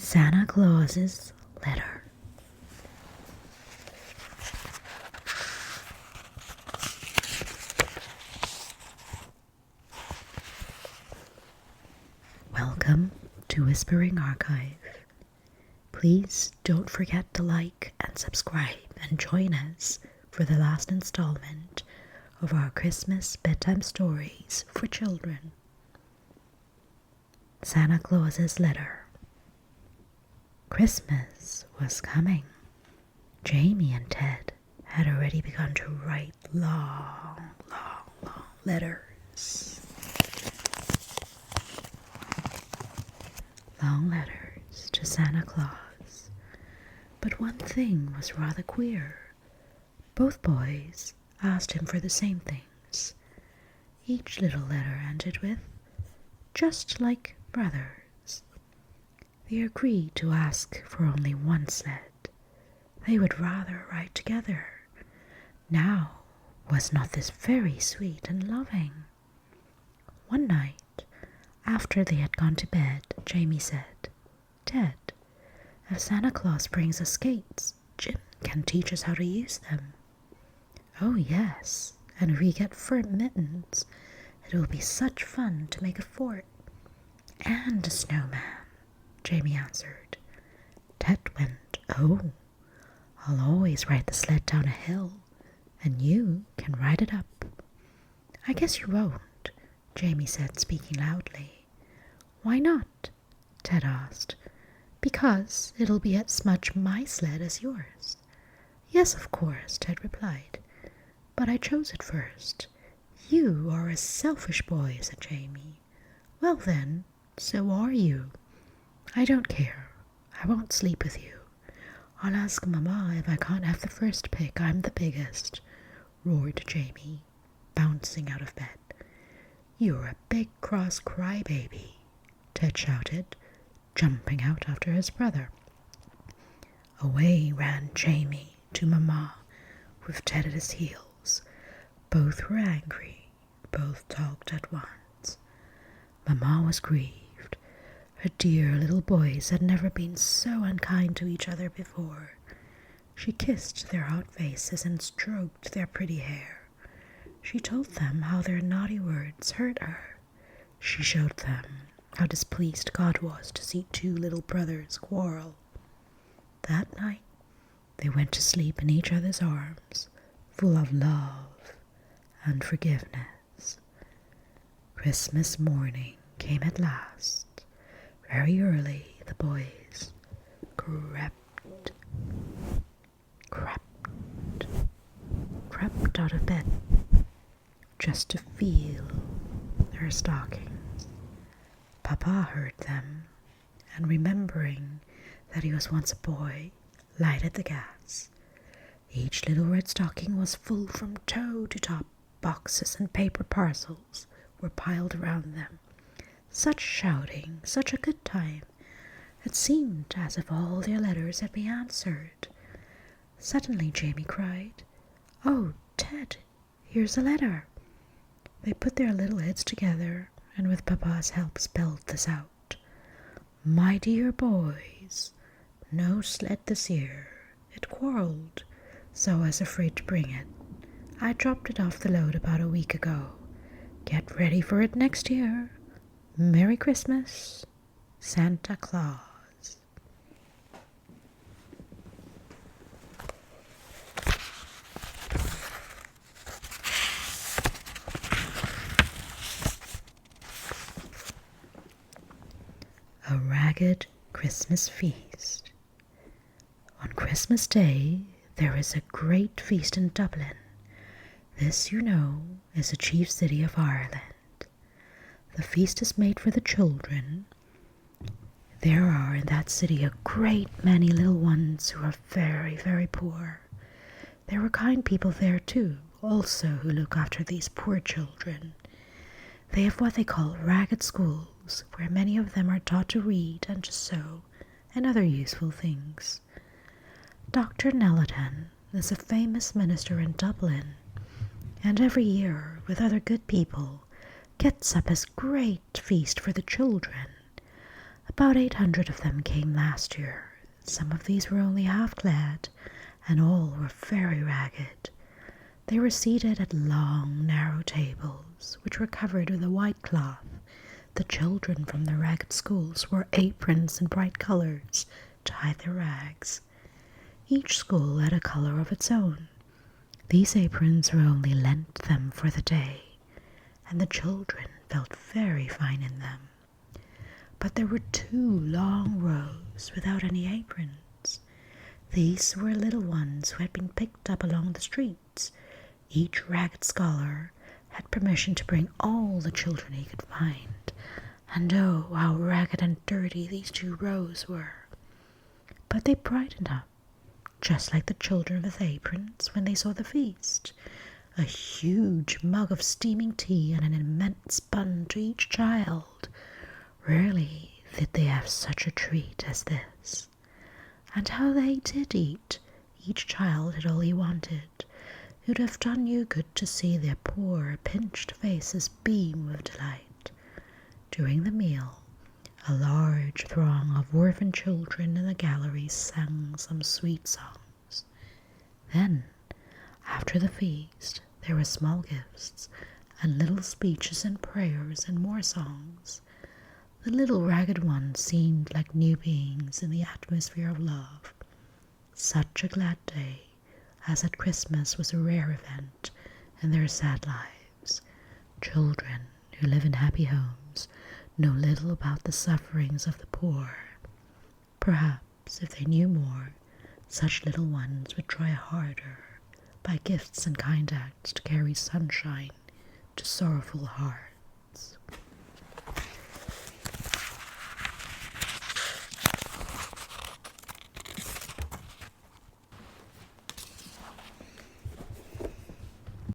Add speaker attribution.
Speaker 1: Santa Claus's letter. Welcome to Whispering Archive. Please don't forget to like and subscribe and join us for the last installment of our Christmas bedtime stories for children. Santa Claus's letter. Christmas was coming. Jamie and Ted had already begun to write long letters. Long letters to Santa Claus. But one thing was rather queer. Both boys asked him for the same things. Each little letter ended with, "Just like brothers." They agreed to ask for only one sled. They would rather ride together. Now, was not this very sweet and loving? One night, after they had gone to bed, Jamie said, "Ted, if Santa Claus brings us skates, Jim can teach us how to use them." "Oh yes, and if we get fur mittens, it will be such fun to make a fort." "And a snowman," Jamie answered. Ted went, "Oh, I'll always ride the sled down a hill, and you can ride it up." "I guess you won't," Jamie said, speaking loudly. "Why not?" Ted asked. "Because it'll be as much my sled as yours." "Yes, of course," Ted replied. "But I chose it first." "You are a selfish boy," said Jamie. "Well then, so are you." "I don't care. I won't sleep with you. I'll ask Mamma if I can't have the first pick. I'm the biggest," roared Jamie, bouncing out of bed. "You're a big cross crybaby," Ted shouted, jumping out after his brother. Away ran Jamie to Mamma, with Ted at his heels. Both were angry, both talked at once. Mamma was grieved. Her dear little boys had never been so unkind to each other before. She kissed their hot faces and stroked their pretty hair. She told them how their naughty words hurt her. She showed them how displeased God was to see two little brothers quarrel. That night they went to sleep in each other's arms, full of love and forgiveness. Christmas morning came at last. Very early the boys crept out of bed just to feel their stockings. Papa heard them, and remembering that he was once a boy, lighted the gas. Each little red stocking was full from toe to top. Boxes and paper parcels were piled around them. Such shouting, such a good time. It seemed as if all their letters had been answered. Suddenly Jamie cried, "Oh, Ted, here's a letter." They put their little heads together and with Papa's help spelled this out. "My dear boys, no sled this year. It quarreled, so I was afraid to bring it. I dropped it off the load about a week ago. Get ready for it next year. Merry Christmas, Santa Claus." A Ragged Christmas Feast. On Christmas Day there is a great feast in Dublin. This, you know, is the chief city of Ireland. The feast is made for the children. There are in that city a great many little ones who are very, very poor. There are kind people there too, also, who look after these poor children. They have what they call ragged schools, where many of them are taught to read and to sew and other useful things. Dr. Nellaton is a famous minister in Dublin, and every year, with other good people, gets up his great feast for the children. About 800 of them came last year. Some of these were only half-clad, and all were very ragged. They were seated at long, narrow tables, which were covered with a white cloth. The children from the ragged schools wore aprons in bright colors to hide their rags. Each school had a color of its own. These aprons were only lent them for the day, and the children felt very fine in them. But there were 2 long rows without any aprons. These were little ones who had been picked up along the streets. Each ragged scholar had permission to bring all the children he could find, and oh, how ragged and dirty these 2 rows were. But they brightened up, just like the children with aprons when they saw the feast. A huge mug of steaming tea and an immense bun to each child. Rarely did they have such a treat as this. And how they did eat! Each child had all he wanted. It would have done you good to see their poor, pinched faces beam with delight. During the meal, a large throng of orphan children in the galleries sang some sweet songs. Then, after the feast, there were small gifts, and little speeches and prayers and more songs. The little ragged ones seemed like new beings in the atmosphere of love. Such a glad day as at Christmas was a rare event in their sad lives. Children who live in happy homes know little about the sufferings of the poor. Perhaps if they knew more, such little ones would try harder by gifts and kind acts to carry sunshine to sorrowful hearts.